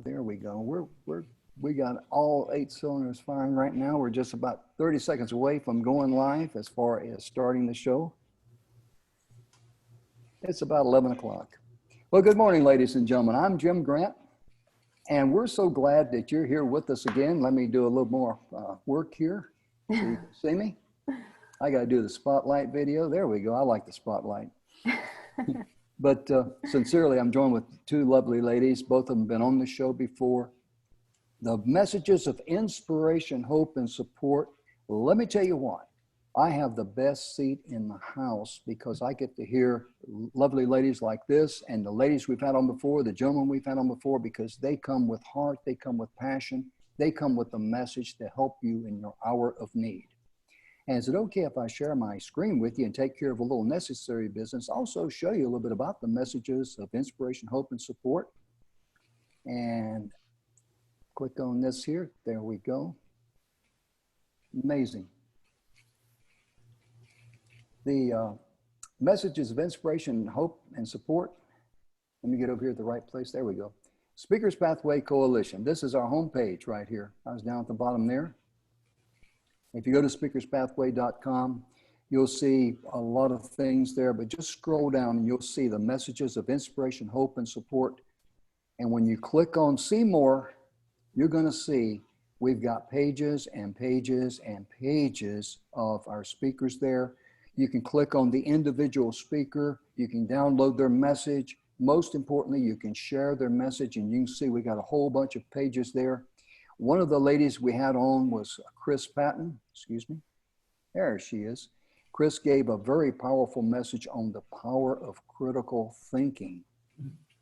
There we go. We got all 8 cylinders firing right now. We're just about 30 seconds away from going live as far as starting the show. It's about 11 o'clock. Well, good morning, ladies and gentlemen. I'm Jim Grant, and we're so glad that you're here with us again. Let me do a little more work here so you can see me. I got to do the spotlight video. There we go. I like the spotlight. But sincerely, I'm joined with two lovely ladies. Both of them have been on the show before. The messages of inspiration, hope, and support. Let me tell you what, I have the best seat in the house because I get to hear lovely ladies like this and the ladies we've had on before, the gentlemen we've had on before, because they come with heart, they come with passion, they come with a message to help you in your hour of need. And is it okay if I share my screen with you and take care of a little necessary business? Also show you a little bit about the messages of inspiration, hope, and support. And click on this here. There we go. Amazing. The messages of inspiration, hope, and support. Let me get over here at the right place. There we go. Speakers Pathway Coalition. This is our homepage right here. I was down at the bottom there. If you go to speakerspathway.com, you'll see a lot of things there, but just scroll down and you'll see the messages of inspiration, hope, and support. And when you click on see more, you're going to see we've got pages and pages and pages of our speakers there. You can click on the individual speaker. You can download their message. Most importantly, you can share their message, and you can see we got a whole bunch of pages there. One of the ladies we had on was Chris Patton. Excuse me. There she is. Chris gave a very powerful message on the power of critical thinking.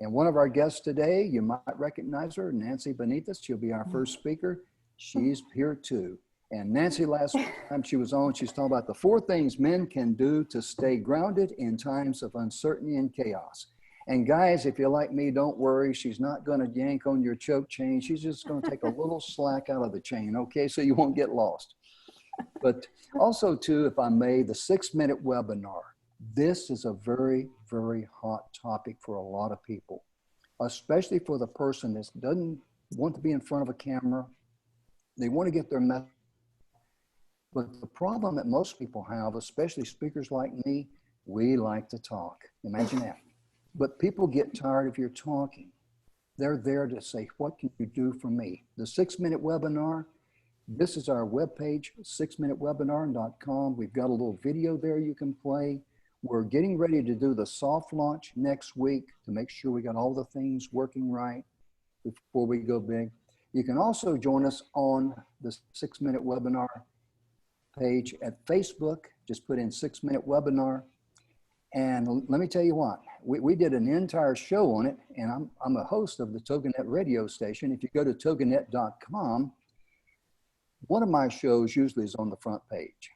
And one of our guests today, you might recognize her, Nancy Benitez. She'll be our first speaker. She's here too. And Nancy, last time she was on, she's talking about the 4 things men can do to stay grounded in times of uncertainty and chaos. And guys, if you're like me, don't worry. She's not going to yank on your choke chain. She's just going to take a little slack out of the chain, okay? So you won't get lost. But also too, if I may, the 6-minute webinar. This is a very, very hot topic for a lot of people, especially for the person that doesn't want to be in front of a camera. They want to get their message. But the problem that most people have, especially speakers like me, we like to talk. Imagine that. But people get tired of your talking. They're there to say, what can you do for me? The 6-minute webinar, this is our webpage, 6minutewebinar.com. We've got a little video there you can play. We're getting ready to do the soft launch next week to make sure we got all the things working right before we go big. You can also join us on the 6-minute webinar page at Facebook. Just put in 6-minute webinar. And let me tell you what, we did an entire show on it, and I'm a host of the TogiNet radio station. If you go to toginet.com, one of my shows usually is on the front page.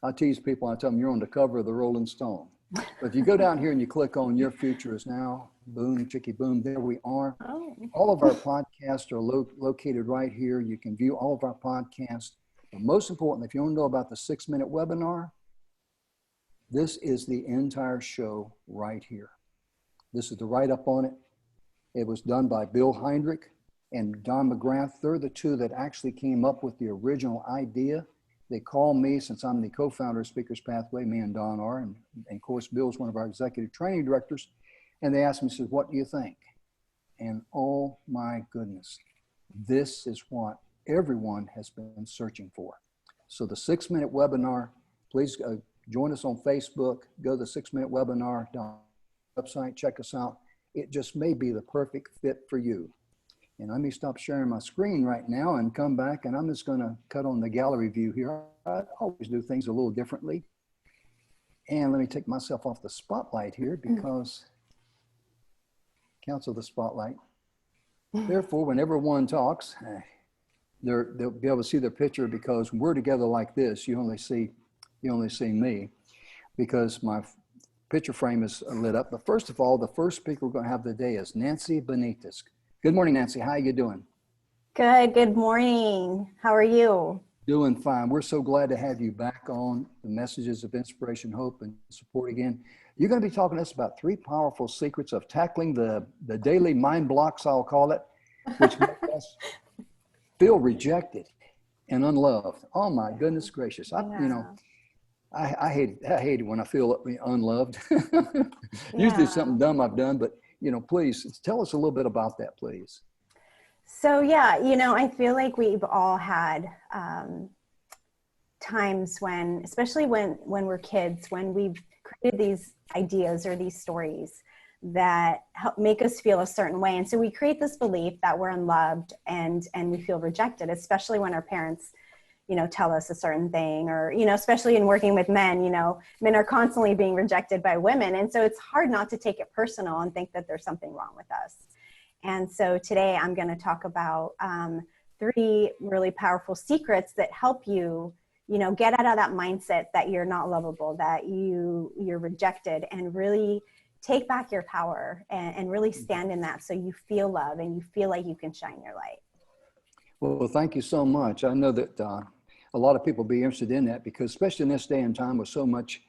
I tease people, I tell them you're on the cover of the Rolling Stone. But if you go down here and you click on Your Future Is Now, boom, chicky boom, there we are. Oh. All of our podcasts are located right here. You can view all of our podcasts. But most important, if you want to know about the 6-minute webinar, this is the entire show right here. This is the write-up on it. It was done by Bill Heinrich and Don McGrath. They're the two that actually came up with the original idea. They call me, since I'm the co-founder of Speakers Pathway, me and Don are, and of course, Bill's one of our executive training directors. And they asked me, says, what do you think? And oh my goodness, this is what everyone has been searching for. So the 6-minute webinar, please join us on Facebook, go to the 6-minute webinar website, check us out. It just may be the perfect fit for you. And let me stop sharing my screen right now and come back, and I'm just gonna cut on the gallery view here. I always do things a little differently. And let me take myself off the spotlight here because cancel the spotlight. Therefore, whenever one talks, they'll be able to see their picture, because when we're together like this, you only see me because my picture frame is lit up. But first of all, the first speaker we're going to have today is Nancy Benitez. Good morning, Nancy. How are you doing? Good morning. How are you? Doing fine. We're so glad to have you back on the Messages of Inspiration, Hope, and Support again. You're going to be talking to us about 3 powerful secrets of tackling the daily mind blocks, I'll call it, which make us feel rejected and unloved. Oh my goodness gracious. Yeah. I hate it when I feel unloved. Usually it's Yeah. something dumb I've done, but please tell us a little bit about that, please. So yeah, I feel like we've all had times when, especially when we're kids, when we've created these ideas or these stories that help make us feel a certain way. And so we create this belief that we're unloved and we feel rejected, especially when our parents, tell us a certain thing, or, especially in working with men, men are constantly being rejected by women. And so it's hard not to take it personal and think that there's something wrong with us. And so today I'm going to talk about 3 really powerful secrets that help you, get out of that mindset that you're not lovable, that you're rejected, and really take back your power and really stand in that so you feel love and you feel like you can shine your light. Well, thank you so much. I know that a lot of people be interested in that because especially in this day and time with so much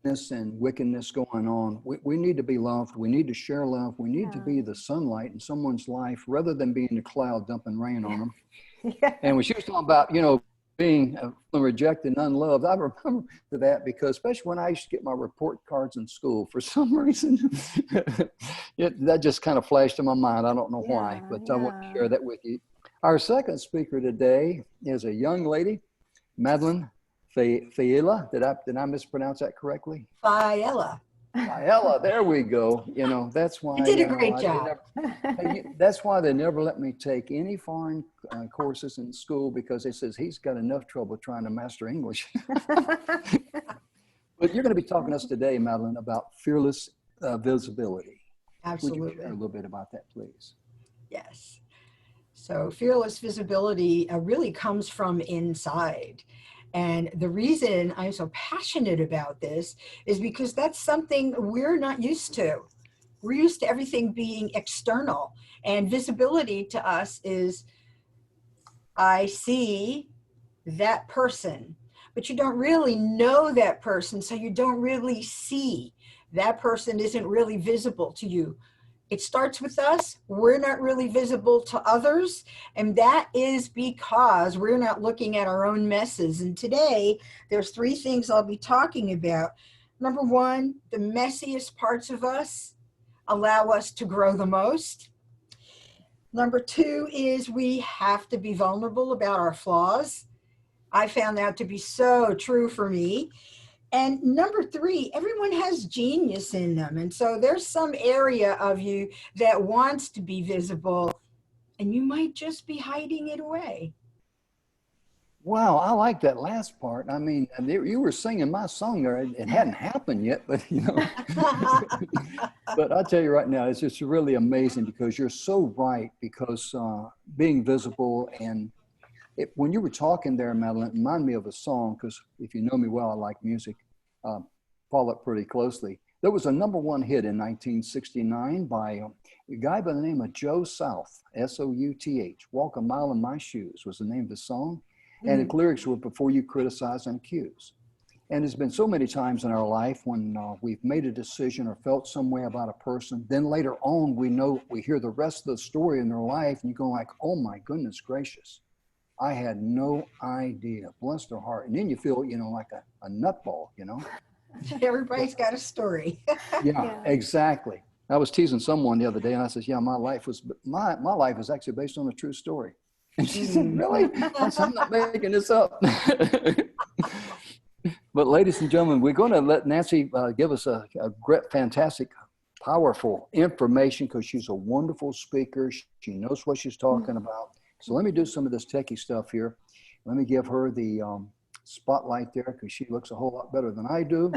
and wickedness going on, we need to be loved. We need to share love. We need to be the sunlight in someone's life rather than being the cloud dumping rain on them. Yeah. And when she was talking about, being rejected and unloved, I remember that because especially when I used to get my report cards in school, for some reason, that just kind of flashed in my mind. I don't know why, but I want to share that with you. Our second speaker today is a young lady, Madeline Failla. Did I mispronounce that correctly? Failla. Failla, there we go. That's why You did a great job. That's why they never let me take any foreign courses in school because they says he's got enough trouble trying to master English. But you're going to be talking to us today, Madeline, about fearless visibility. Absolutely. Would you share a little bit about that, please? Yes. So fearless visibility really comes from inside. And the reason I'm so passionate about this is because that's something we're not used to. We're used to everything being external. And visibility to us is, I see that person, but you don't really know that person, so you don't really see. That person isn't really visible to you. It starts with us. We're not really visible to others. And that is because we're not looking at our own messes. And today, there's 3 things I'll be talking about. Number 1, the messiest parts of us allow us to grow the most. Number 2 is we have to be vulnerable about our flaws. I found that to be so true for me. And number 3, everyone has genius in them. And so there's some area of you that wants to be visible, and you might just be hiding it away. Wow, I like that last part. I mean, you were singing my song there. It hadn't happened yet, but But I'll tell you right now, it's just really amazing because you're so right. Because being visible and when you were talking there, Madeline, it reminded me of a song, because if you know me well, I like music, follow it pretty closely. There was a #1 hit in 1969 by a guy by the name of Joe South, South. Walk a Mile in My Shoes was the name of the song. And the lyrics were, before you criticize and accuse. And there's been so many times in our life when we've made a decision or felt some way about a person, then later on we hear the rest of the story in their life and you go like, oh my goodness gracious. I had no idea. Bless their heart. And then you feel, like a nutball, Everybody's got a story. Yeah, exactly. I was teasing someone the other day and I said, yeah, my life is actually based on a true story. And she said, really? I said, I'm not making this up. But ladies and gentlemen, we're going to let Nancy give us a great, fantastic, powerful information because she's a wonderful speaker. She knows what she's talking about. So let me do some of this techie stuff here. Let me give her the spotlight there because she looks a whole lot better than I do.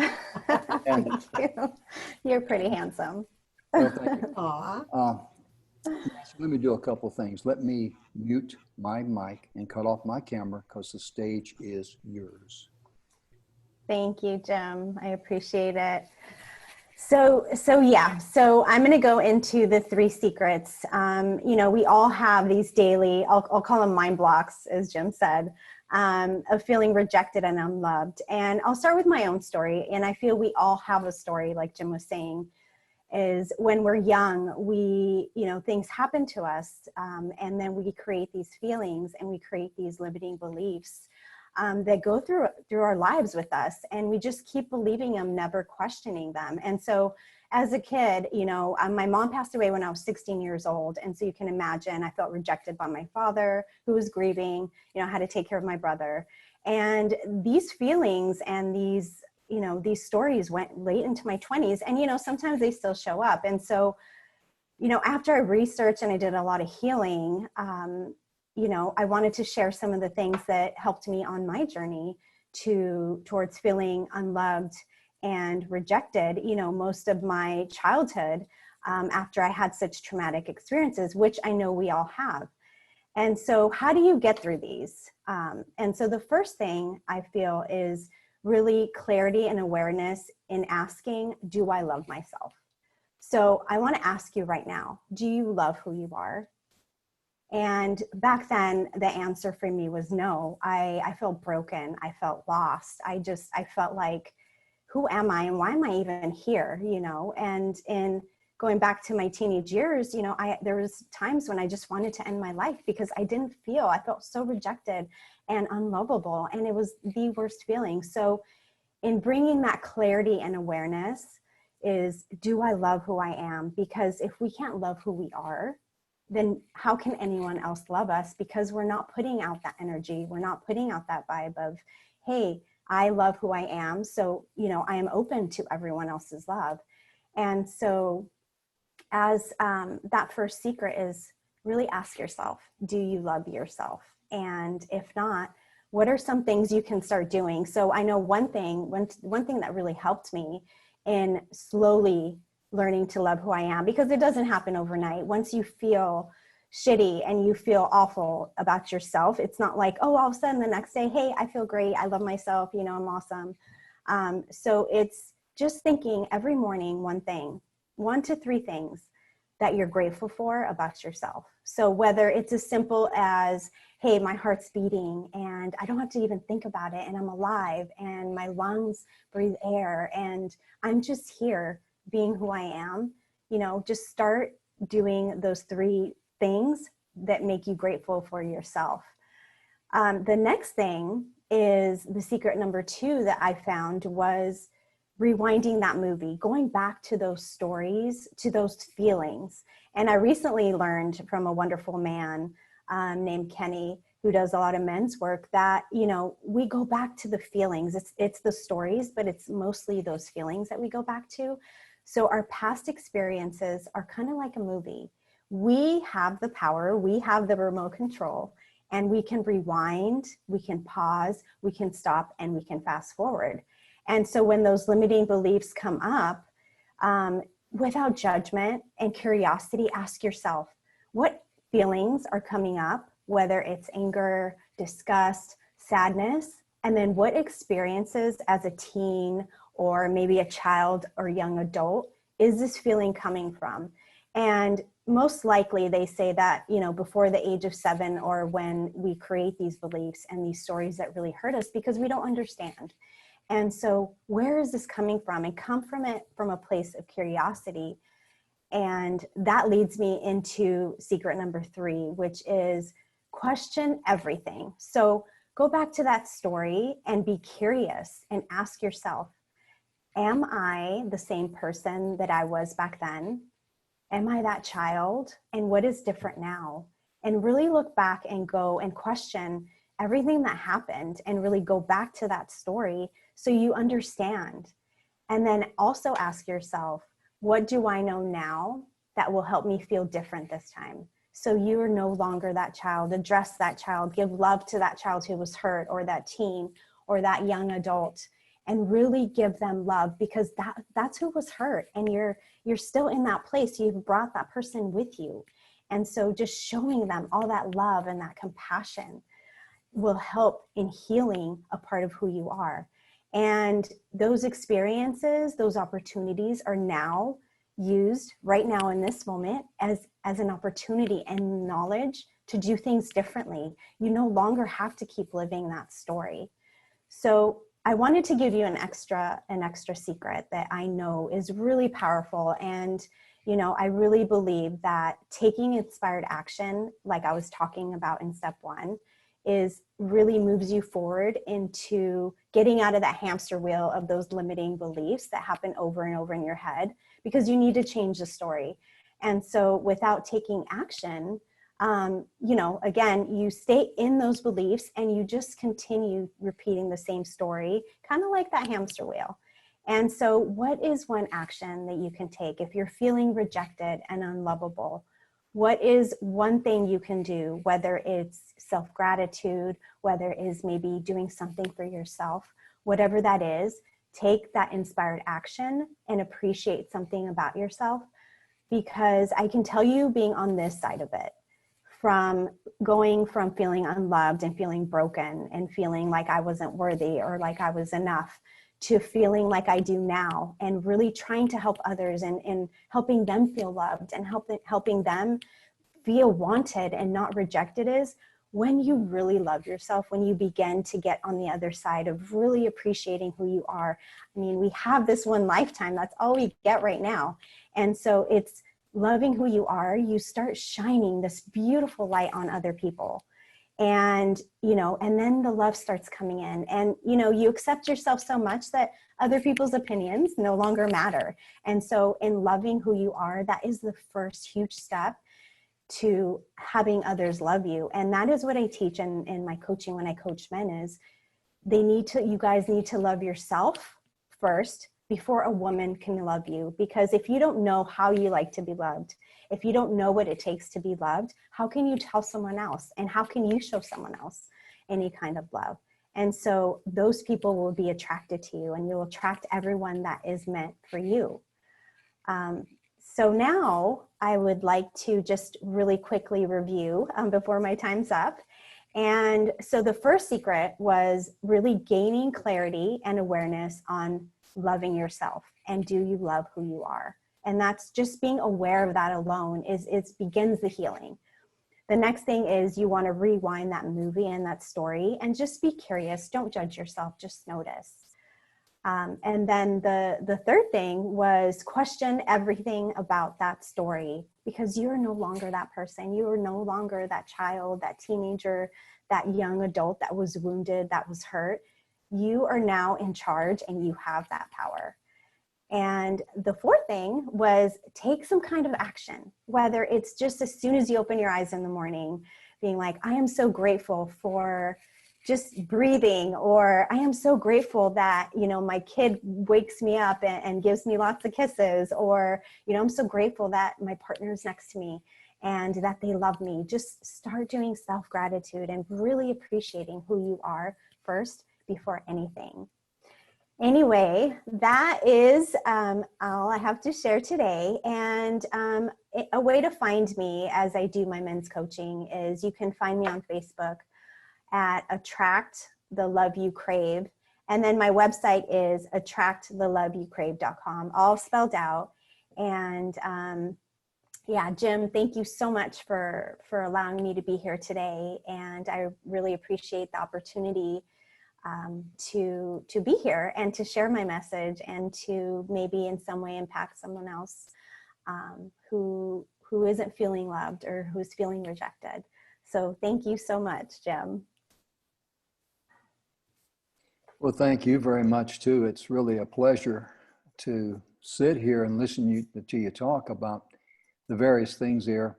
And, Thank you. You're pretty handsome. well, thank you. Aw. So let me do a couple of things. Let me mute my mic and cut off my camera because the stage is yours. Thank you, Jim. I appreciate it. So I'm going to go into the 3 secrets. We all have these daily, I'll call them mind blocks, as Jim said, of feeling rejected and unloved. And I'll start with my own story. And I feel we all have a story, like Jim was saying. is when we're young, we, you know, things happen to us, and then we create these feelings and we create these limiting beliefs that go through our lives with us, and we just keep believing them, never questioning them. And so as a kid, you know, my mom passed away when I was 16 years old. And so you can imagine I felt rejected by my father, who was grieving, you know, had to take care of my brother. And these feelings and these, you know, these stories went late into my 20s. And, you know, sometimes they still show up. And so, you know, after I researched and I did a lot of healing, you know, I wanted to share some of the things that helped me on my journey towards feeling unloved and rejected, you know, most of my childhood, after I had such traumatic experiences, which I know we all have. And so how do you get through these? And so the first thing I feel is really clarity and awareness in asking, do I love myself? So I want to ask you right now, do you love who you are? And back then, the answer for me was no. I felt broken. I felt lost. I felt like, who am I and why am I even here? You know, and in going back to my teenage years, you know, there was times when I just wanted to end my life because I felt so rejected and unlovable. And it was the worst feeling. So in bringing that clarity and awareness is, do I love who I am? Because if we can't love who we are, then how can anyone else love us? Because we're not putting out that energy. We're not putting out that vibe of, hey, I love who I am. So, you know, I am open to everyone else's love. And so as that first secret is, really ask yourself, do you love yourself? And if not, what are some things you can start doing? So I know one thing that really helped me in slowly learning to love who I am, because it doesn't happen overnight. Once you feel shitty and you feel awful about yourself, it's not like, oh, all of a sudden the next day, hey, I feel great, I love myself, you know, I'm awesome. So it's just thinking every morning one to three things that you're grateful for about yourself. So whether it's as simple as, hey, my heart's beating and I don't have to even think about it, and I'm alive and my lungs breathe air and I'm just here being who I am, you know, just start doing those three things that make you grateful for yourself. The next thing is the secret number 2 that I found was rewinding that movie, going back to those stories, to those feelings. And I recently learned from a wonderful man named Kenny, who does a lot of men's work, that, you know, we go back to the feelings. It's the stories, but it's mostly those feelings that we go back to. So our past experiences are kind of like a movie. We have the power, we have the remote control, and we can rewind, we can pause, we can stop, and we can fast forward. And so when those limiting beliefs come up, without judgment and curiosity, ask yourself, what feelings are coming up, whether it's anger, disgust, sadness, and then what experiences as a teen or maybe a child or young adult is this feeling coming from? And most likely they say that, you know, before the age of 7, or when we create these beliefs and these stories that really hurt us because we don't understand. And so where is this coming from? And come from it from a place of curiosity. And that leads me into secret number 3, which is question everything. So go back to that story and be curious and ask yourself, am I the same person that I was back then? Am I that child? And what is different now? And really look back and go and question everything that happened and really go back to that story so you understand. And then also ask yourself, what do I know now that will help me feel different this time? So you are no longer that child. Address that child, give love to that child who was hurt, or that teen, or that young adult, and really give them love, because that's who was hurt, and you're still in that place. You've brought that person with you. And so just showing them all that love and that compassion will help in healing a part of who you are. And those experiences, those opportunities are now used right now in this moment as an opportunity and knowledge to do things differently. You no longer have to keep living that story. So I wanted to give you an extra secret that I know is really powerful. And, you know, I really believe that taking inspired action, like I was talking about in step 1, is really moves you forward into getting out of that hamster wheel of those limiting beliefs that happen over and over in your head, because you need to change the story. And so without taking action, you know, again, you stay in those beliefs and you just continue repeating the same story, kind of like that hamster wheel. And so what is one action that you can take if you're feeling rejected and unlovable? What is one thing you can do, whether it's self-gratitude, whether it is maybe doing something for yourself, whatever that is, take that inspired action and appreciate something about yourself. Because I can tell you, being on this side of it, from going from feeling unloved and feeling broken and feeling like I wasn't worthy or like I was enough, to feeling like I do now, and really trying to help others and helping them feel loved and helping them feel wanted and not rejected, is when you really love yourself, when you begin to get on the other side of really appreciating who you are. I mean, we have this one lifetime, that's all we get right now. And so it's loving who you are, you start shining this beautiful light on other people. And, you know, and then the love starts coming in, and, you know, you accept yourself so much that other people's opinions no longer matter. And so in loving who you are, that is the first huge step to having others love you. And that is what I teach in my coaching when I coach men, is you guys need to love yourself first before a woman can love you. Because if you don't know how you like to be loved, if you don't know what it takes to be loved, how can you tell someone else? And how can you show someone else any kind of love? And so those people will be attracted to you, and you'll attract everyone that is meant for you. So now I would like to just really quickly review before my time's up. And so the first secret was really gaining clarity and awareness on loving yourself. And do you love who you are? And that's just being aware of that alone it begins the healing. The next thing is you want to rewind that movie and that story and just be curious. Don't judge yourself, just notice. And then the third thing was question everything about that story, because you're no longer that person. You are no longer that child, that teenager, that young adult that was wounded, that was hurt. You are now in charge and you have that power. And the fourth thing was take some kind of action, whether it's just as soon as you open your eyes in the morning, being like, I am so grateful for just breathing, or I am so grateful that, you know, my kid wakes me up and gives me lots of kisses, or, you know, I'm so grateful that my partner is next to me and that they love me. Just start doing self-gratitude and really appreciating who you are first before anything. Anyway, that is all I have to share today. And a way to find me as I do my men's coaching is you can find me on Facebook at Attract the Love You Crave. And then my website is attracttheloveyoucrave.com, all spelled out. And yeah, Jim, thank you so much for allowing me to be here today. And I really appreciate the opportunity to be here and to share my message and to maybe in some way impact someone else who isn't feeling loved or who's feeling rejected. So thank you so much, Jim. Well, thank you very much too. It's really a pleasure to sit here and listen to you talk about the various things there.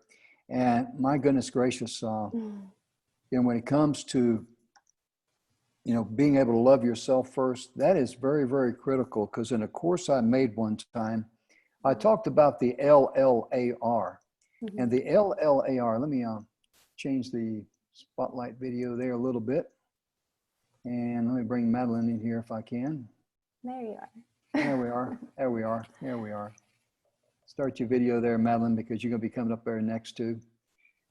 And my goodness gracious, when it comes to, being able to love yourself first, that is very, very critical, because in a course I made one time, I talked about the LLAR. Mm-hmm. And the LLAR, let me change the spotlight video there a little bit. And let me bring Madeline in here if I can. There you are. There we are. There we are. There we are. Start your video there, Madeline, because you're going to be coming up there next too.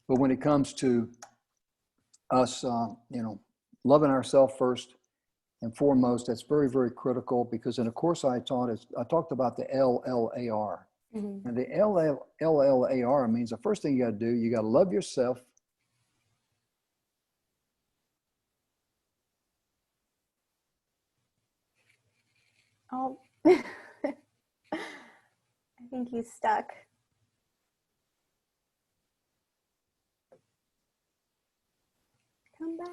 But when it comes to us, loving ourselves first and foremost, that's very, very critical, because in a course I talked about the LLAR. Mm-hmm. And the LLAR means the first thing you got to do, you got to love yourself. Oh, I think he's stuck. Come back.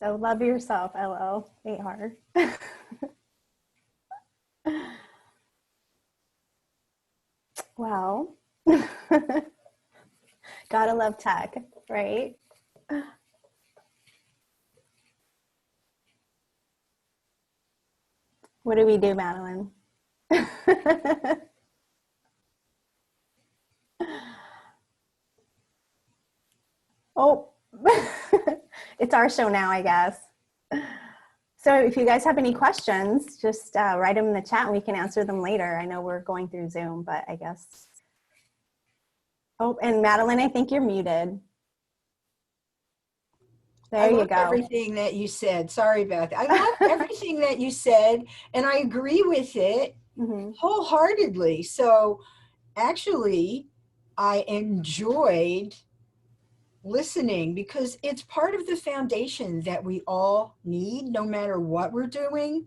So love yourself, LL. Ain't hard. Well, gotta love tech, right? What do we do, Madeline? Oh, it's our show now, I guess. So if you guys have any questions, just write them in the chat and we can answer them later. I know we're going through Zoom, but I guess. Oh, and Madeline, I think you're muted. There you go. Everything that you said. Sorry about that. I love everything that you said, and I agree with it wholeheartedly. So actually, I enjoyed listening because it's part of the foundation that we all need, no matter what we're doing.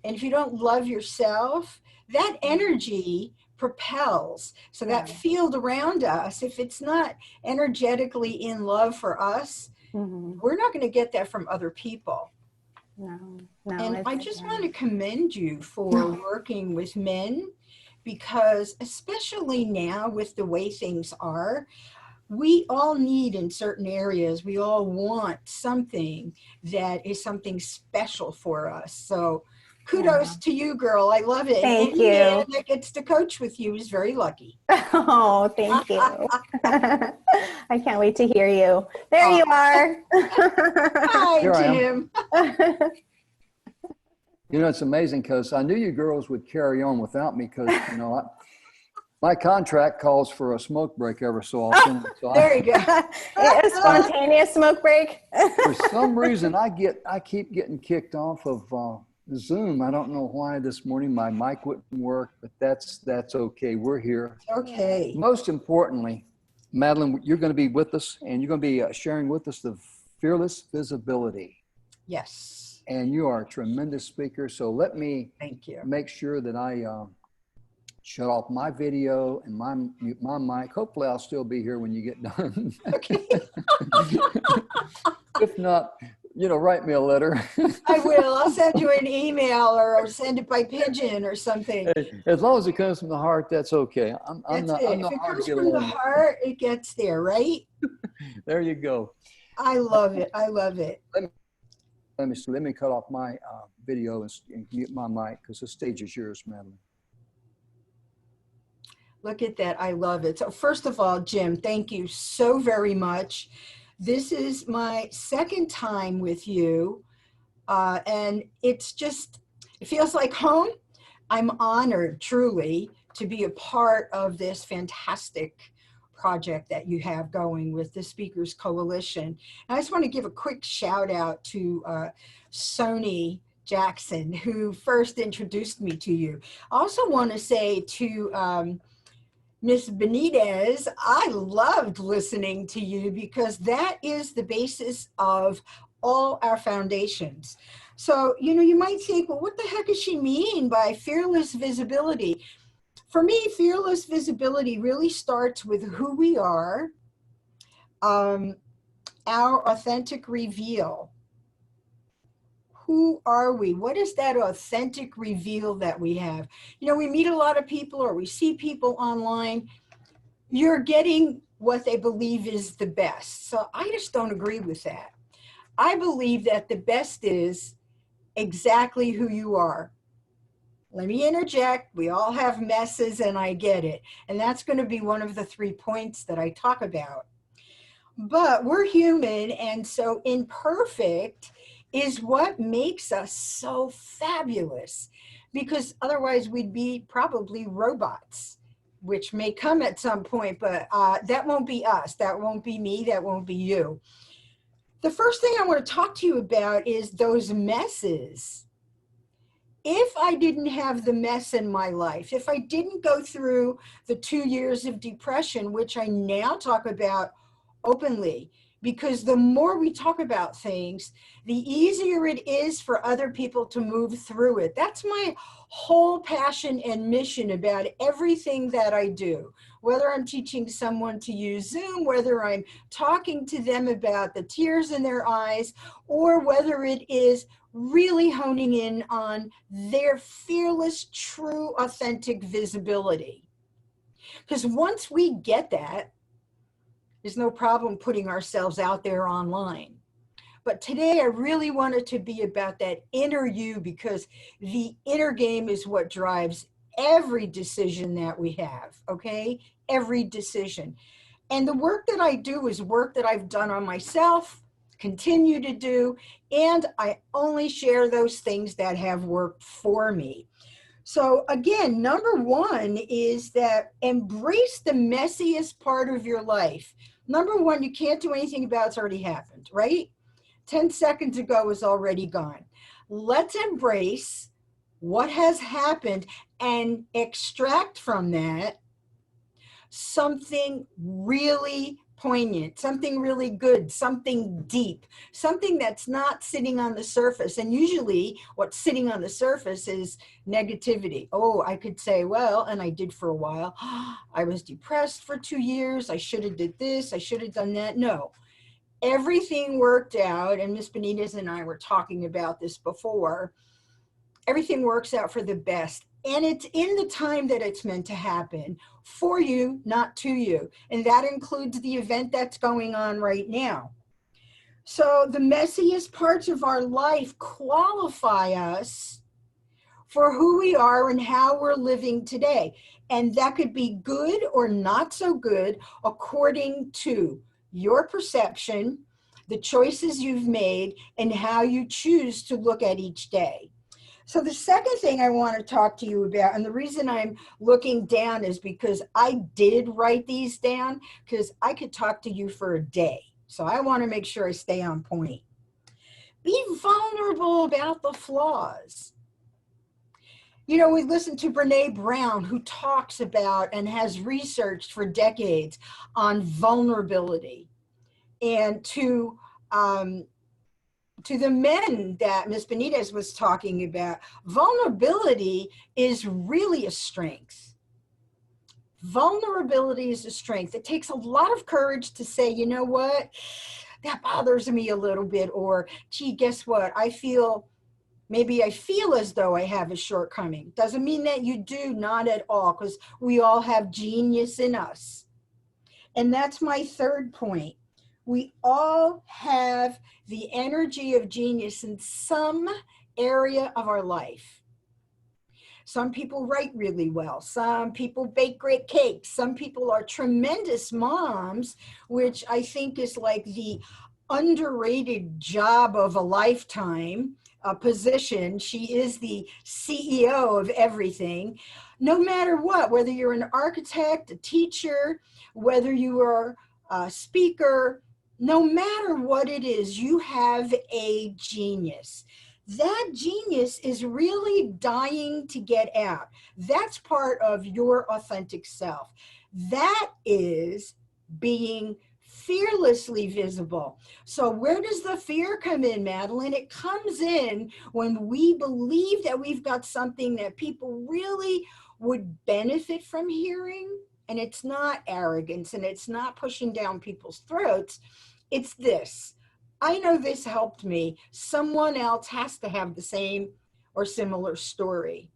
And if you don't love yourself, that energy propels. So that field around us, if it's not energetically in love for us, we're not going to get that from other people. No. And I just want to commend you for working with men, because especially now with the way things are, we all need in certain areas, we all want something that is something special for us. So kudos to you, girl. I love it. Thank and you. Man that gets to coach with you is very lucky. Oh, thank you. I can't wait to hear you. There you are. Hi, Here I am. Jim. You know, it's amazing because I knew you girls would carry on without me because, you know, my contract calls for a smoke break every so often. So There you go. A spontaneous smoke break. For some reason, I keep getting kicked off of Zoom. I don't know why this morning my mic wouldn't work, but that's okay. We're here. Okay. Most importantly, Madeline, you're going to be with us, and you're going to be sharing with us the Fearless Visibility. Yes. And you are a tremendous speaker. So let me Thank you. make sure that I shut off my video and mute my mic. Hopefully I'll still be here when you get done. Okay. If not, you know, write me a letter. I will. I'll send you an email or I'll send it by pigeon or something. As long as it comes from the heart, that's okay. I'm not If it hard comes to get from the along with. heart, it gets there, right? There you go. I love it. I love it. Let me cut off my video and mute my mic because the stage is yours, Madeline. Look at that. I love it. So first of all, Jim, thank you so very much. This is my second time with you. And it feels like home. I'm honored truly to be a part of this fantastic project that you have going with the Speakers Coalition. And I just want to give a quick shout out to Sony Jackson, who first introduced me to you. I also want to say to Miss Benitez, I loved listening to you because that is the basis of all our foundations. So, you know, you might think, well, what the heck does she mean by fearless visibility? For me, fearless visibility really starts with who we are, our authentic reveal. Who are we? What is that authentic reveal that we have? You know, we meet a lot of people or we see people online. You're getting what they believe is the best. So I just don't agree with that. I believe that the best is exactly who you are. Let me interject. We all have messes and I get it. And that's going to be one of the 3 points that I talk about. But we're human, and so imperfect is what makes us so fabulous, because otherwise we'd be probably robots, which may come at some point, but that won't be us. That won't be me. That won't be you. The first thing I want to talk to you about is those messes. If I didn't have the mess in my life, if I didn't go through the 2 years of depression, which I now talk about openly, because the more we talk about things, the easier it is for other people to move through it. That's my whole passion and mission about everything that I do. Whether I'm teaching someone to use Zoom, whether I'm talking to them about the tears in their eyes, or whether it is really honing in on their fearless, true, authentic visibility. Because once we get that, there's no problem putting ourselves out there online. But today I really wanted to be about that inner you, because the inner game is what drives every decision that we have, okay? Every decision. And the work that I do is work that I've done on myself, continue to do, and I only share those things that have worked for me. So again, number one is that embrace the messiest part of your life. Number one, you can't do anything about it's already happened, right? 10 seconds ago is already gone. Let's embrace what has happened and extract from that something really poignant, something really good, something deep, something that's not sitting on the surface. And usually what's sitting on the surface is negativity. Oh, I could say, well, and I did for a while, I was depressed for 2 years. I should have did this. I should have done that. No, everything worked out. And Miss Benitez and I were talking about this before. Everything works out for the best. And it's in the time that it's meant to happen for you, not to you. And that includes the event that's going on right now. So the messiest parts of our life qualify us for who we are and how we're living today. And that could be good or not so good according to your perception, the choices you've made, and how you choose to look at each day. So the second thing I want to talk to you about, and the reason I'm looking down is because I did write these down, because I could talk to you for a day. So I want to make sure I stay on point. Be vulnerable about the flaws. You know, we listened to Brene Brown, who talks about and has researched for decades on vulnerability. And to the men that Ms. Benitez was talking about, vulnerability is really a strength. Vulnerability is a strength. It takes a lot of courage to say, you know what, that bothers me a little bit, or gee, guess what, maybe I feel as though I have a shortcoming. Doesn't mean that you do, not at all, because we all have genius in us. And that's my third point. We all have the energy of genius in some area of our life. Some people write really well. Some people bake great cakes. Some people are tremendous moms, which I think is like the underrated job of a lifetime position. She is the CEO of everything. No matter what, whether you're an architect, a teacher, whether you are a speaker, no matter what it is, you have a genius. That genius is really dying to get out. That's part of your authentic self. That is being fearlessly visible. So where does the fear come in, Madeline? It comes in when we believe that we've got something that people really would benefit from hearing. And it's not arrogance, and it's not pushing down people's throats. It's this. I know this helped me. Someone else has to have the same or similar story.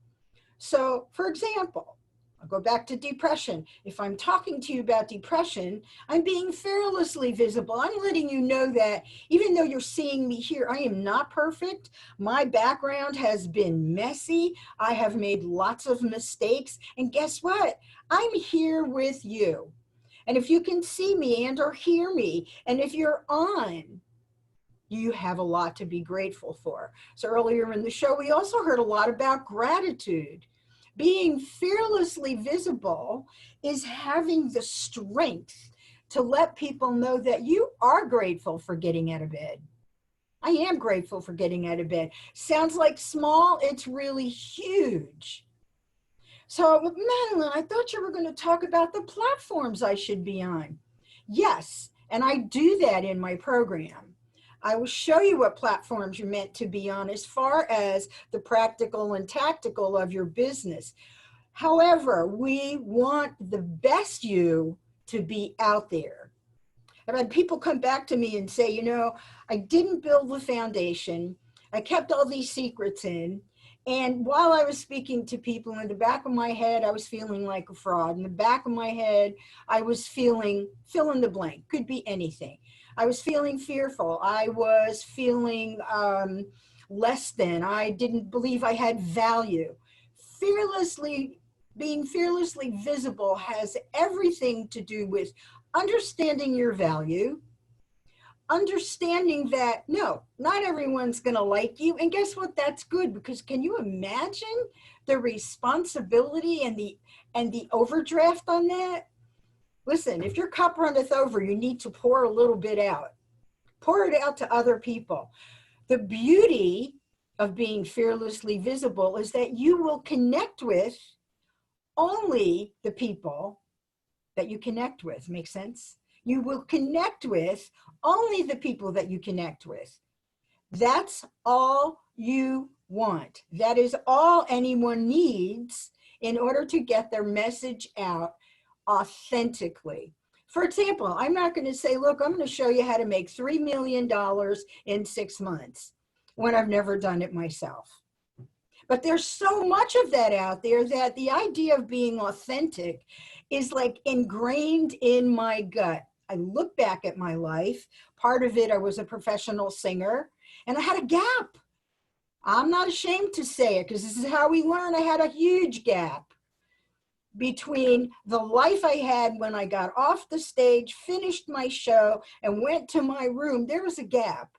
So, for example, I'll go back to depression. If I'm talking to you about depression, I'm being fearlessly visible. I'm letting you know that even though you're seeing me here, I am not perfect. My background has been messy. I have made lots of mistakes. And guess what? I'm here with you. And if you can see me and or hear me, and if you're on, you have a lot to be grateful for. So earlier in the show, we also heard a lot about gratitude. Being fearlessly visible is having the strength to let people know that you are grateful for getting out of bed. I am grateful for getting out of bed. Sounds like small, it's really huge. So, Madeline, I thought you were going to talk about the platforms I should be on. Yes, And I do that in my program. I will show you what platforms you're meant to be on as far as the practical and tactical of your business. However, we want the best you to be out there. I've had people come back to me and say, you know, I didn't build the foundation. I kept all these secrets in. And while I was speaking to people, in the back of my head, I was feeling like a fraud. In the back of my head, I was feeling, fill in the blank, could be anything. I was feeling fearful. I was feeling less than. I didn't believe I had value. Being fearlessly visible has everything to do with understanding your value, understanding that no, not everyone's going to like you. And guess what? That's good, because can you imagine the responsibility and the overdraft on that? Listen, if your cup runneth over, you need to pour a little bit out. Pour it out to other people. The beauty of being fearlessly visible is that you will connect with only the people that you connect with. Make sense? You will connect with only the people that you connect with. That's all you want. That is all anyone needs in order to get their message out authentically. For example, I'm not going to say, look, I'm going to show you how to make $3 million in 6 months when I've never done it myself. But there's so much of that out there that the idea of being authentic is like ingrained in my gut. I look back at my life. Part of it, I was a professional singer, and I had a gap. I'm not ashamed to say it, because this is how we learn. I had a huge gap between the life I had when I got off the stage, finished my show, and went to my room. There was a gap.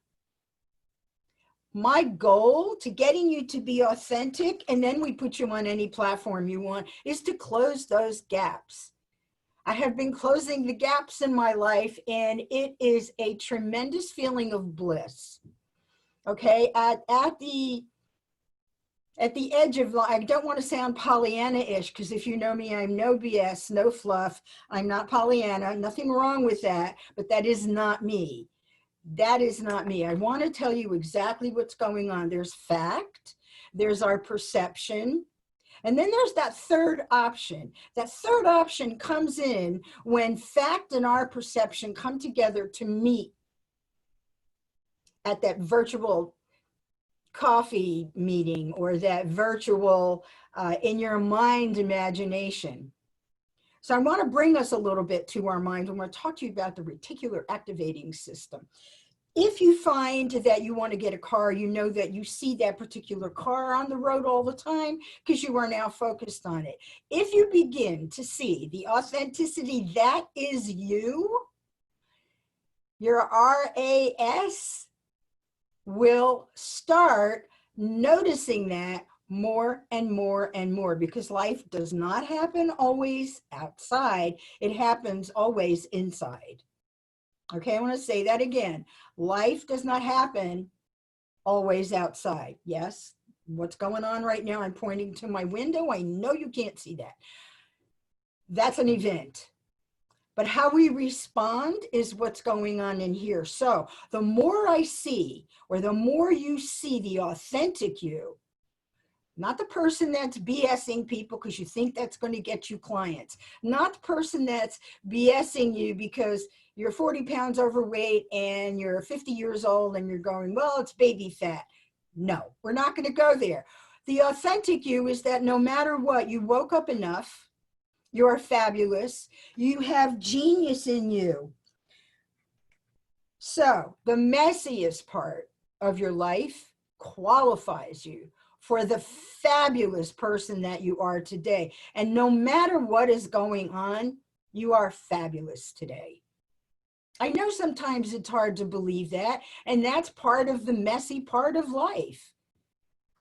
My goal to getting you to be authentic, and then we put you on any platform you want, is to close those gaps. I have been closing the gaps in my life, and it is a tremendous feeling of bliss. Okay, at the edge of, I don't want to sound Pollyanna-ish, because if you know me, I'm no BS, no fluff. I'm not Pollyanna, nothing wrong with that, but that is not me. That is not me. I want to tell you exactly what's going on. There's fact, there's our perception, and then there's that third option. That third option comes in when fact and our perception come together to meet at that virtual coffee meeting, or that virtual in your mind imagination. So I want to bring us a little bit to our mind when we're talking to you about the reticular activating system. If you find that you want to get a car, you know that you see that particular car on the road all the time because you are now focused on it. If you begin to see the authenticity that is you, your RAS will start noticing that more and more and more, because life does not happen always outside. It happens always inside. Okay, I want to say that again. Life does not happen always outside. Yes, what's going on right now? I'm pointing to my window. I know you can't see that. That's an event. But how we respond is what's going on in here. So the more I see, or the more you see the authentic you, not the person that's BSing people because you think that's going to get you clients, not the person that's BSing you because you're 40 pounds overweight and you're 50 years old and you're going, well, it's baby fat. No, we're not going to go there. The authentic you is that no matter what, you woke up enough. You're fabulous. You have genius in you. So the messiest part of your life qualifies you for the fabulous person that you are today. And no matter what is going on, you are fabulous today. I know sometimes it's hard to believe that, and that's part of the messy part of life.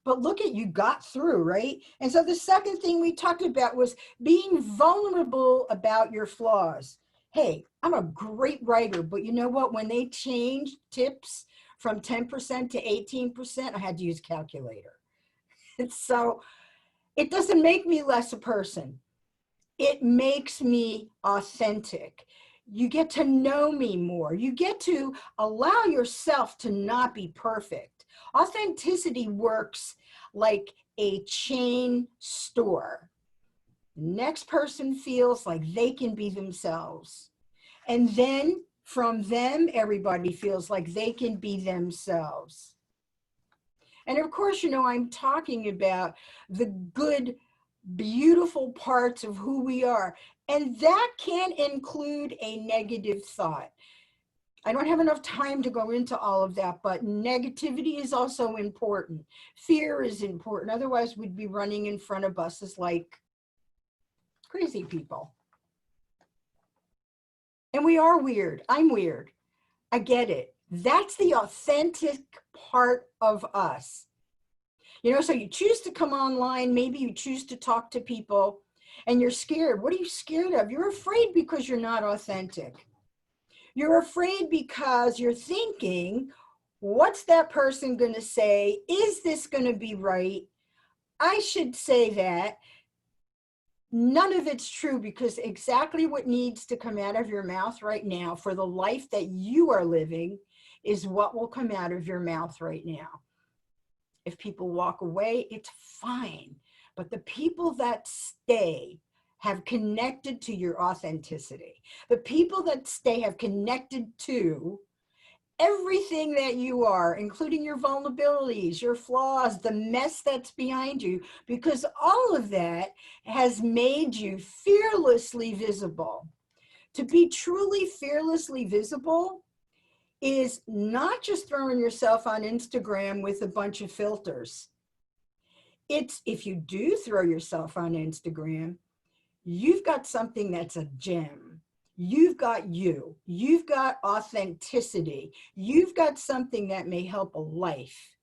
But look at, you got through, right? And so the second thing we talked about was being vulnerable about your flaws. Hey, I'm a great writer, but you know what? When they changed tips from 10% to 18%, I had to use a calculator. So it doesn't make me less a person. It makes me authentic. You get to know me more. You get to allow yourself to not be perfect. Authenticity works like a chain store. Next person feels like they can be themselves. And then from them, everybody feels like they can be themselves. And of course, you know, I'm talking about the good, beautiful parts of who we are. And that can include a negative thought. I don't have enough time to go into all of that, but negativity is also important. Fear is important. Otherwise, we'd be running in front of buses like crazy people. And we are weird. I'm weird. I get it. That's the authentic part of us. You know, so you choose to come online, maybe you choose to talk to people, and you're scared. What are you scared of? You're afraid because you're not authentic. You're afraid because you're thinking, what's that person going to say? Is this going to be right? I should say that. None of it's true, because exactly what needs to come out of your mouth right now for the life that you are living is what will come out of your mouth right now. If people walk away, it's fine. But the people that stay have connected to your authenticity. The people that stay have connected to everything that you are, including your vulnerabilities, your flaws, the mess that's behind you, because all of that has made you fearlessly visible. To be truly fearlessly visible is not just throwing yourself on Instagram with a bunch of filters. It's, if you do throw yourself on Instagram, you've got something that's a gem. You've got you. You've got authenticity. You've got something that may help a life.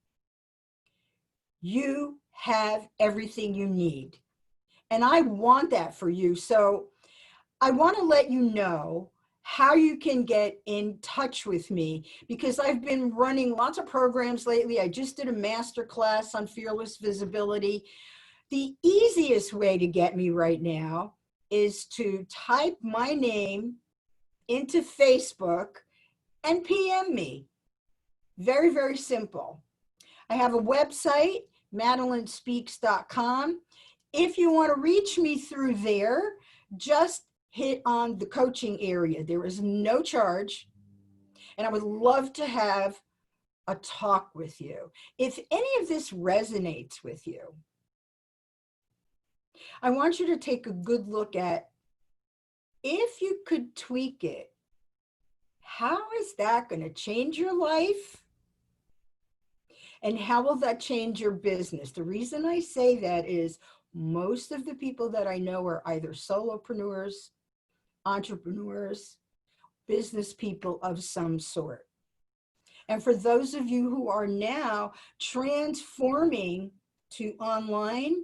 You have everything you need. And I want that for you. So I want to let you know how you can get in touch with me, because I've been running lots of programs lately. I just did a master class on fearless visibility. The easiest way to get me right now is to type my name into Facebook and PM me. Very, very simple. I have a website, madelinespeaks.com. If you want to reach me through there, just hit on the coaching area. There is no charge, and I would love to have a talk with you. If any of this resonates with you, I want you to take a good look at, if you could tweak it, how is that going to change your life? And how will that change your business? The reason I say that is most of the people that I know are either solopreneurs, entrepreneurs, business people of some sort. And for those of you who are now transforming to online,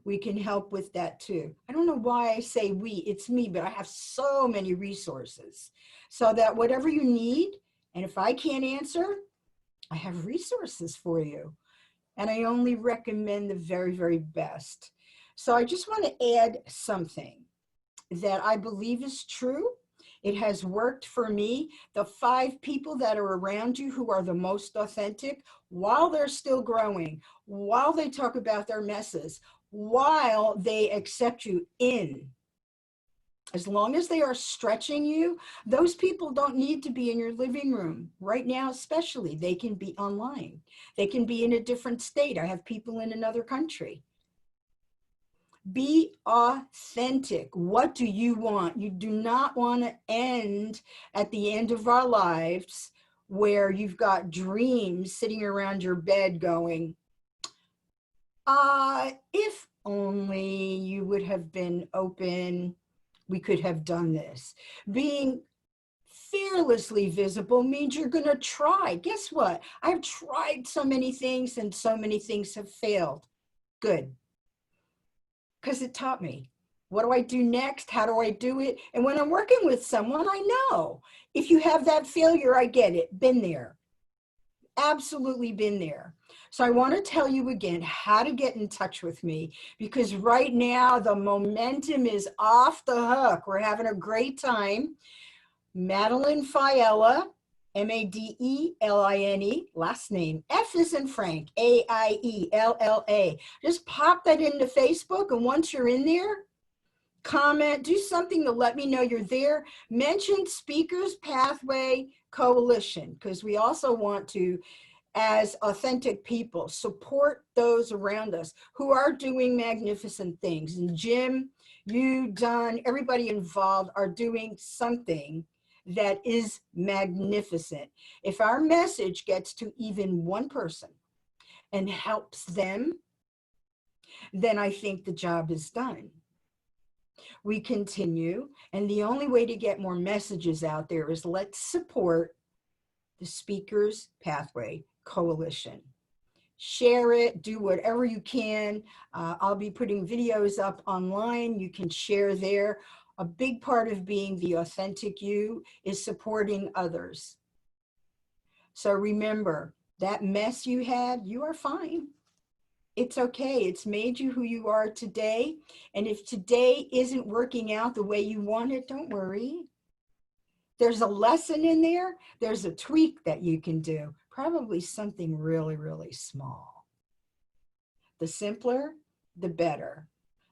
we can help with that too. I don't know why I say we, it's me, but I have so many resources so that whatever you need, and if I can't answer, I have resources for you. And I only recommend the very, very best. So I just want to add something that I believe is true. It has worked for me. The 5 people that are around you who are the most authentic, while they're still growing, while they talk about their messes, while they accept you in, as long as they are stretching you, those people don't need to be in your living room right now, especially. They can be online. They can be in a different state. I have people in another country. Be authentic. What do you want? You do not want to end at the end of our lives where you've got dreams sitting around your bed going, if only you would have been open, we could have done this. Being fearlessly visible means you're going to try. Guess what? I've tried so many things and so many things have failed. Good. Because it taught me. What do I do next? How do I do it? And when I'm working with someone, I know if you have that failure, I get it. Been there. absolutely been there. So I want to tell you again how to get in touch with me, because right now the momentum is off the hook. We're having a great time. Madeline Fiella, Madeline, last name, F is in Frank, Aiella. Just pop that into Facebook, and once you're in there, comment, do something to let me know you're there. Mention Speakers Pathway Coalition, because we also want to, as authentic people, support those around us who are doing magnificent things. And Jim, you, Don, everybody involved are doing something that is magnificent. If our message gets to even one person and helps them, then I think the job is done. We continue, and the only way to get more messages out there is let's support the Speakers Pathway Coalition. Share it, do whatever you can. I'll be putting videos up online. You can share there. A big part of being the authentic you is supporting others. So remember, that mess you had, you are fine. It's okay. It's made you who you are today. And if today isn't working out the way you want it, don't worry. There's a lesson in there. There's a tweak that you can do. Probably something really, really small. The simpler, the better.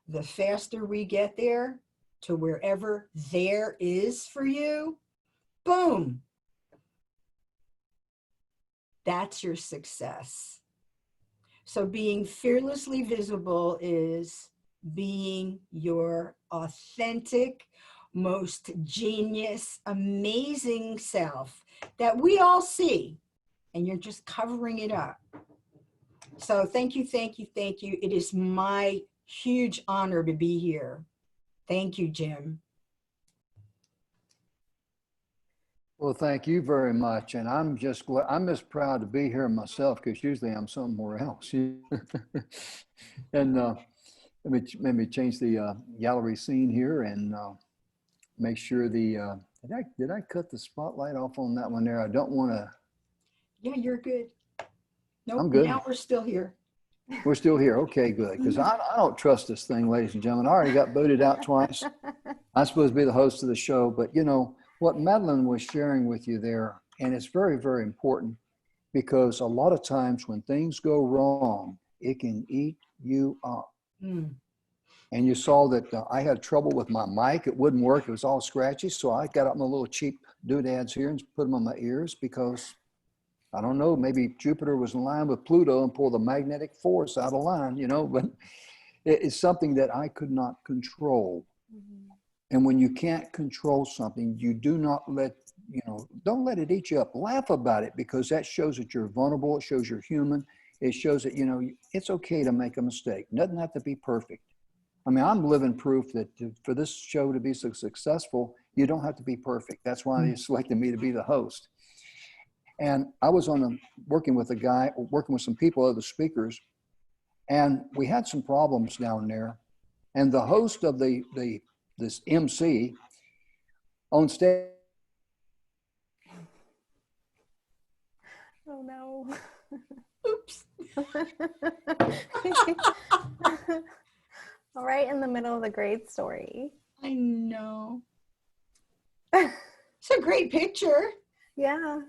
The faster we get there to wherever there is for you, boom. That's your success. So being fearlessly visible is being your authentic, most genius, amazing self that we all see, and you're just covering it up. So thank you, thank you, thank you. It is my huge honor to be here. Thank you, Jim. Well, thank you very much. And I'm just proud to be here myself, because usually I'm somewhere else. And let me change the gallery scene here and make sure the, did I cut the spotlight off on that one there? I don't want to. Yeah, you're good. Nope, I'm good. Now we're still here. We're still here. Okay, good. Because I don't trust this thing, ladies and gentlemen. I already got booted out twice. I'm supposed to be the host of the show, but you know, what Madeline was sharing with you there, and it's very, very important, because a lot of times when things go wrong, it can eat you up. Mm. And you saw that I had trouble with my mic. It wouldn't work. It was all scratchy. So I got out my little cheap doodads here and put them on my ears, because I don't know, maybe Jupiter was in line with Pluto and pulled the magnetic force out of line, you know, but it's something that I could not control. Mm-hmm. And when you can't control something, you do not don't let it eat you up. Laugh about it, because that shows that you're vulnerable. It shows you're human. It shows that, it's okay to make a mistake. It doesn't have to be perfect. I mean, I'm living proof that for this show to be so successful, you don't have to be perfect. That's why you selected me to be the host. And I was working with some people, other speakers, and we had some problems down there. And the host of this MC on stage. Oh no. Oops. Right in the middle of the great story. I know. It's a great picture. Yeah.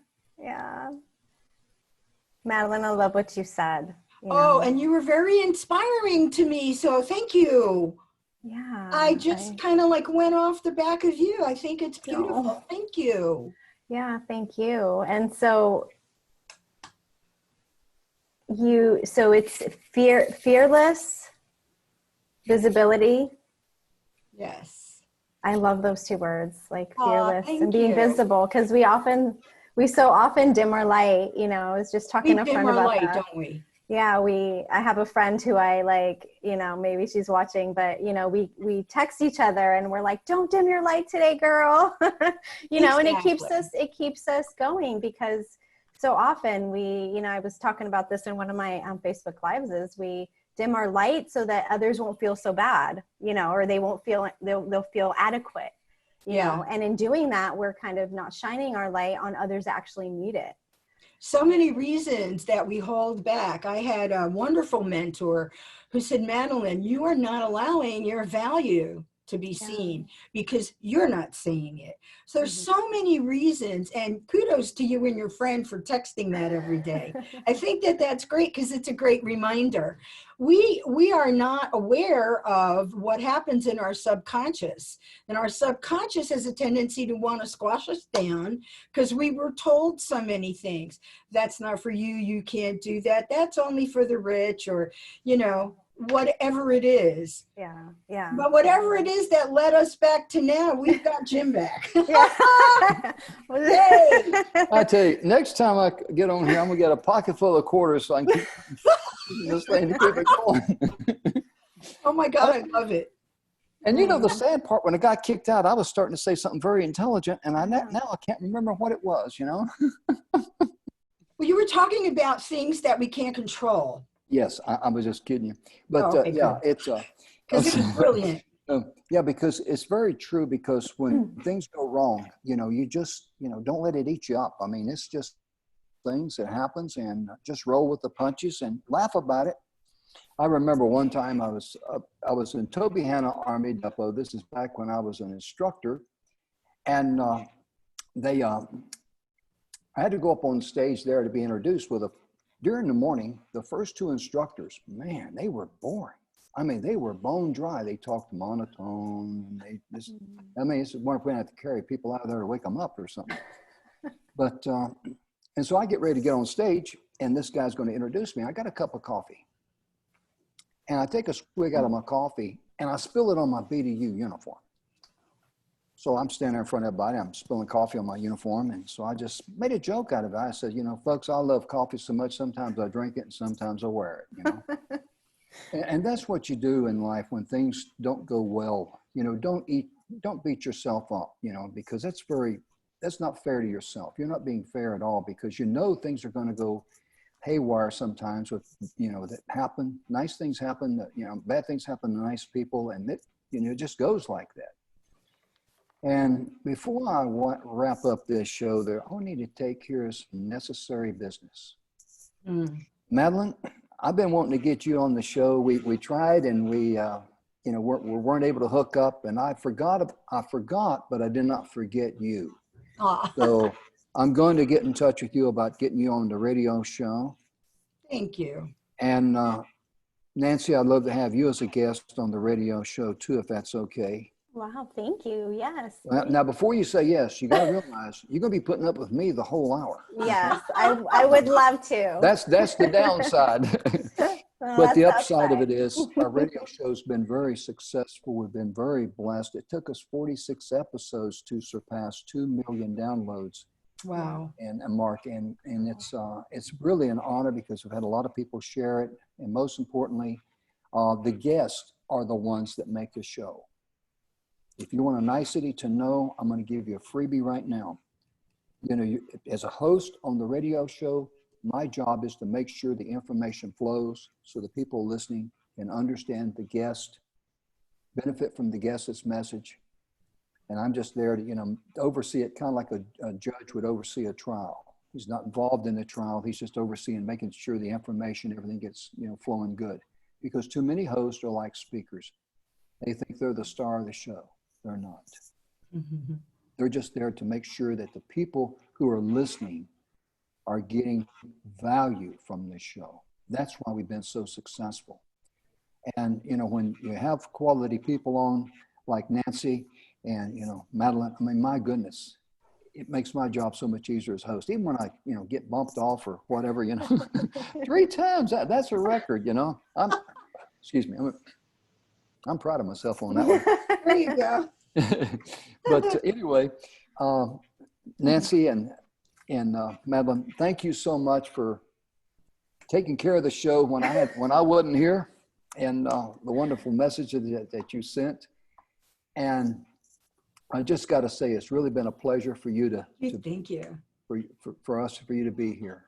Madeline, I love what you said. And you were very inspiring to me. So thank you. Yeah. I just kind of like went off the back of you. I think it's beautiful. Oh. Thank you. Yeah, thank you. And so it's fearless visibility. Yes. I love those two words, like fearless and being you. visible, because we so often dim our light. I was just talking to a friend about light, that. Don't we? Yeah, I have a friend who I like, maybe she's watching, but we text each other and we're like, don't dim your light today, girl. Exactly. And it keeps us going, because so often I was talking about this in one of my Facebook lives, is we dim our light so that others won't feel so bad, or they won't feel, they'll feel adequate, you know, and in doing that, we're kind of not shining our light on others that actually need it. So many reasons that we hold back. I had a wonderful mentor who said, Madeline, you are not allowing your value to be Yeah. seen because you're not seeing it. So there's Mhm. so many reasons, and kudos to you and your friend for texting that every day. I think that that's great because it's a great reminder. We are not aware of what happens in our subconscious, and our subconscious has a tendency to want to squash us down because we were told so many things. That's not for you. You can't do that. That's only for the rich, or, you know, whatever it is. Yeah, yeah. But whatever it is that led us back to now, we've got Jim back. Yeah. Yay! I tell you, next time I get on here, I'm gonna get a pocket full of quarters so I can keep this thing to keep it going. Oh my God, I love it. And you know, the sad part, when I got kicked out, I was starting to say something very intelligent, and Yeah. now I can't remember what it was, you know? Well, you were talking about things that we can't control. Yes, I was just kidding you. But Oh, okay, yeah, good. it's Because it was brilliant. yeah, because it's very true, because when things go wrong, you know, you just, you know, don't let it eat you up. I mean, it's just things that happens, and just roll with the punches and laugh about it. I remember one time I was in Tobyhanna Army Depot. This is back when I was an instructor, and I had to go up on stage there to be introduced with during the morning, the first two instructors, man, they were boring. I mean, they were bone dry. They talked monotone. And it's one if we have to carry people out there to wake them up or something. But, and so I get ready to get on stage, and this guy's going to introduce me. I got a cup of coffee. And I take a swig out of my coffee, and I spill it on my BDU uniform. So I'm standing there in front of everybody. I'm spilling coffee on my uniform. And so I just made a joke out of it. I said, you know, folks, I love coffee so much. Sometimes I drink it and sometimes I wear it, you know. And that's what you do in life when things don't go well. You know, don't beat yourself up, you know, because that's not fair to yourself. You're not being fair at all, because you know things are going to go haywire sometimes with, you know, that happen. Nice things happen, you know, bad things happen to nice people. And it, you know, it just goes like that. And before I wrap up this show, I need to take care of some necessary business. Madeline, I've been wanting to get you on the show. We tried, and we you know, we weren't able to hook up. And I forgot, but I did not forget you. So I'm going to get in touch with you about getting you on the radio show. Thank you. And Nancy, I'd love to have you as a guest on the radio show too, if that's okay. Wow, thank you. Yes. Now, before you say yes, you got to realize you're going to be putting up with me the whole hour. Yes, I would love to. That's the downside. But the upside of it is our radio show's been very successful. We've been very blessed. It took us 46 episodes to surpass 2 million downloads. Wow. And Mark, and it's really an honor, because we've had a lot of people share it. And most importantly, the guests are the ones that make the show. If you want a nicety to know, I'm going to give you a freebie right now. You know, as a host on the radio show, my job is to make sure the information flows so the people listening can understand the guest, benefit from the guest's message. And I'm just there to, you know, oversee it, kind of like a judge would oversee a trial. He's not involved in the trial. He's just overseeing, making sure the information, everything gets, you know, flowing good. Because too many hosts are like speakers. They think they're the star of the show. They're not. Mm-hmm. They're just there to make sure that the people who are listening are getting value from this show. That's why we've been so successful. And, you know, when you have quality people on like Nancy and, you know, Madeline, I mean, my goodness, it makes my job so much easier as host. Even when I, you know, get bumped off or whatever, you know, 3 times, that's a record, you know. Excuse me, I'm proud of myself on that one. There you go. But anyway, Nancy and Madeline, thank you so much for taking care of the show when I wasn't here, and the wonderful message that you sent. And I just got to say, it's really been a pleasure for you Thank you. For you to be here.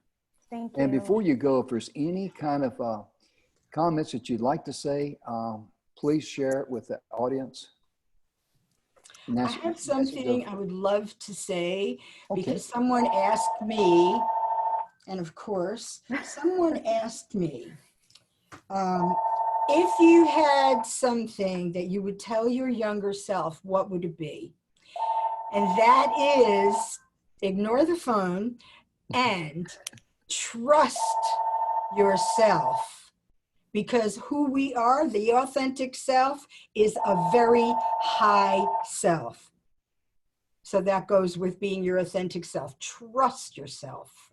Thank you. And before you go, if there's any kind of comments that you'd like to say, please share it with the audience. I have something I would love to say, Okay. because someone asked me, And of course, someone asked me, if you had something that you would tell your younger self, what would it be? And that is ignore the phone and trust yourself. Because who we are, the authentic self, is a very high self. So that goes with being your authentic self. Trust yourself.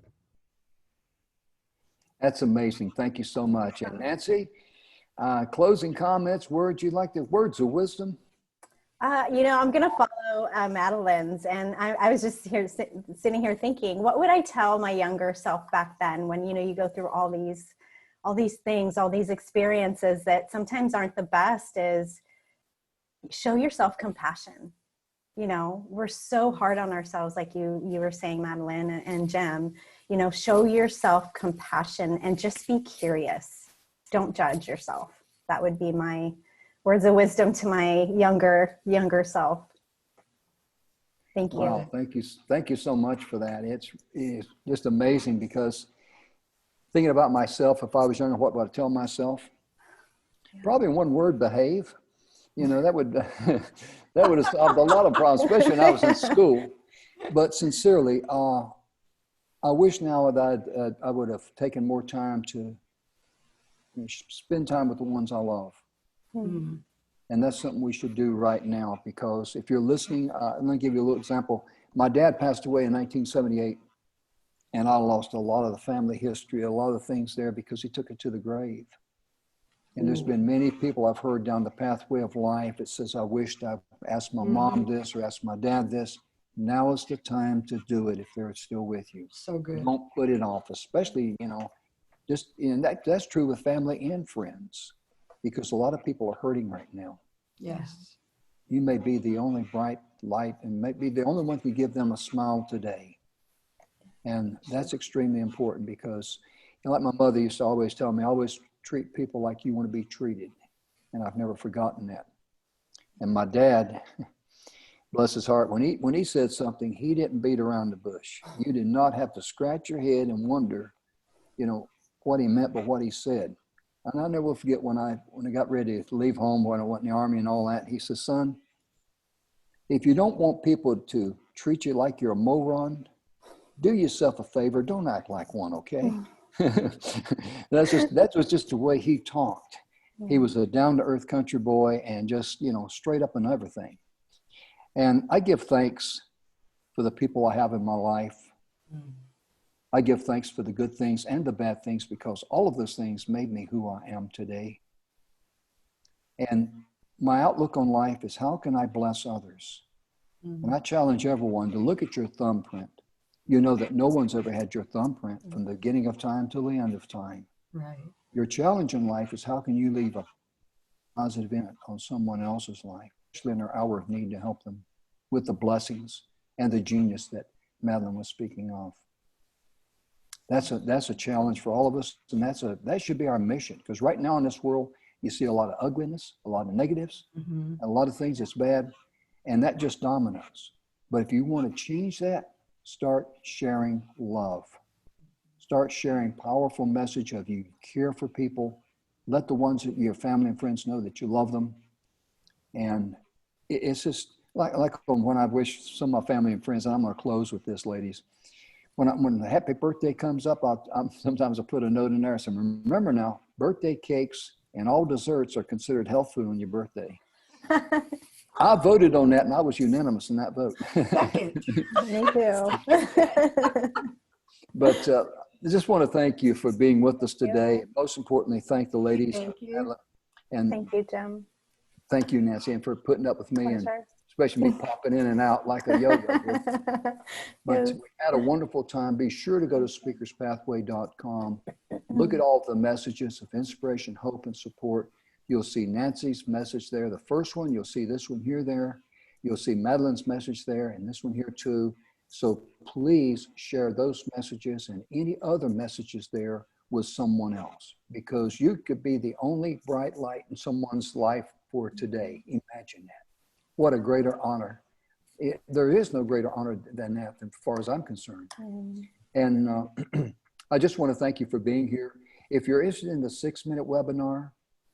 That's amazing. Thank you so much. And Nancy, closing comments, words you'd like to, words of wisdom? I'm going to follow Madeline's, and I was just here sitting here thinking, what would I tell my younger self back then when, you go through all these things, all these experiences that sometimes aren't the best, is show yourself compassion. We're so hard on ourselves, like you were saying, Madeline and Jem, show yourself compassion and just be curious. Don't judge yourself. That would be my words of wisdom to my younger self. Thank you. Wow, thank you so much for that. It's just amazing, because thinking about myself, if I was younger, what would I tell myself? Probably in one word, behave. That would that would have solved a lot of problems, especially when I was in school. But sincerely, I wish now that I would have taken more time to spend time with the ones I love. Mm-hmm. And that's something we should do right now, because if you're listening, let me give you a little example. My dad passed away in 1978, and I lost a lot of the family history, a lot of the things there, because he took it to the grave. And there's been many people I've heard down the pathway of life that says, I wished I asked my mom this or asked my dad this. Now is the time to do it if they're still with you. So good. Don't put it off, especially, that's true with family and friends, because a lot of people are hurting right now. Yes. You may be the only bright light, and maybe the only one who give them a smile today. And that's extremely important, because, like my mother used to always tell me, always treat people like you want to be treated. And I've never forgotten that. And my dad, bless his heart, when he said something, he didn't beat around the bush. You did not have to scratch your head and wonder, what he meant by what he said. And I never will forget when I got ready to leave home, when I went in the Army and all that, he says, son, if you don't want people to treat you like you're a moron, do yourself a favor, don't act like one, okay? That was just the way he talked. He was a down-to-earth country boy, and just, straight up and everything. And I give thanks for the people I have in my life. I give thanks for the good things and the bad things, because all of those things made me who I am today. And my outlook on life is, how can I bless others? And I challenge everyone to look at your thumbprint. You know that no one's ever had your thumbprint from the beginning of time till the end of time. Right. Your challenge in life is, how can you leave a positive impact on someone else's life, especially in their hour of need, to help them with the blessings and the genius that Madeline was speaking of. That's a challenge for all of us, and that should be our mission, because right now in this world, you see a lot of ugliness, a lot of negatives, a lot of things that's bad, and that just dominoes. But if you want to change that, start sharing love. Start sharing powerful message of you care for people. Let the ones that your family and friends know that you love them. And it's just like when I wish some of my family and friends, and I'm going to close with this, ladies. When the happy birthday comes up, sometimes I put a note in there saying, remember now, birthday cakes and all desserts are considered health food on your birthday. I voted on that, and I was unanimous in that vote. Second. Me too. But I just want to thank you for being with us today. Most importantly, thank the ladies. Thank you. And Thank you, Jem. thank you, Nancy, and for putting up with me, and Pleasure. especially me popping in and out like a yo-yo here. But we had a wonderful time. Be sure to go to speakerspathway.com. Look at all the messages of inspiration, hope, and support. You'll see Nancy's message there, the first one. You'll see this one here, there. You'll see Madeline's message there, and this one here too. So please share those messages and any other messages there with someone else, because you could be the only bright light in someone's life for today. Imagine that. What a greater honor. There is no greater honor than that, as far as I'm concerned. And I just want to thank you for being here. If you're interested in the 6-minute webinar,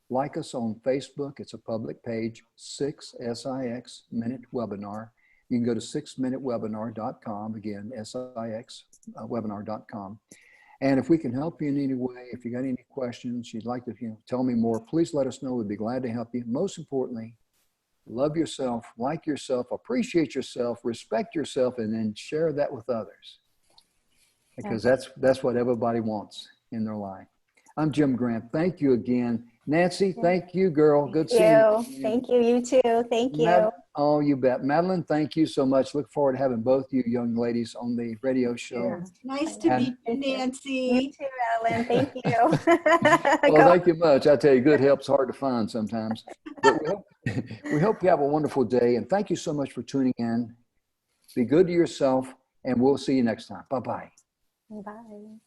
like us on Facebook. It's a public page, 6 minute webinar. You can go to 6minutewebinar.com. Again, webinar.com. And if we can help you in any way, if you got any questions, you'd like to tell me more, please let us know. We'd be glad to help you. Most importantly, love yourself, like yourself, appreciate yourself, respect yourself, and then share that with others. Because that's what everybody wants in their life. I'm Jim Grant. Thank you again. Nancy, thank you, girl. Good seeing you. Thank you. You too. Thank you. Oh, you bet. Madeline, thank you so much. Look forward to having both you young ladies on the radio show. Nice to meet you, Nancy. You too, Ellen. Thank you. Well, thank you much. I tell you, good help's hard to find sometimes. But we hope you have a wonderful day. And thank you so much for tuning in. Be good to yourself, and we'll see you next time. Bye-bye. Bye.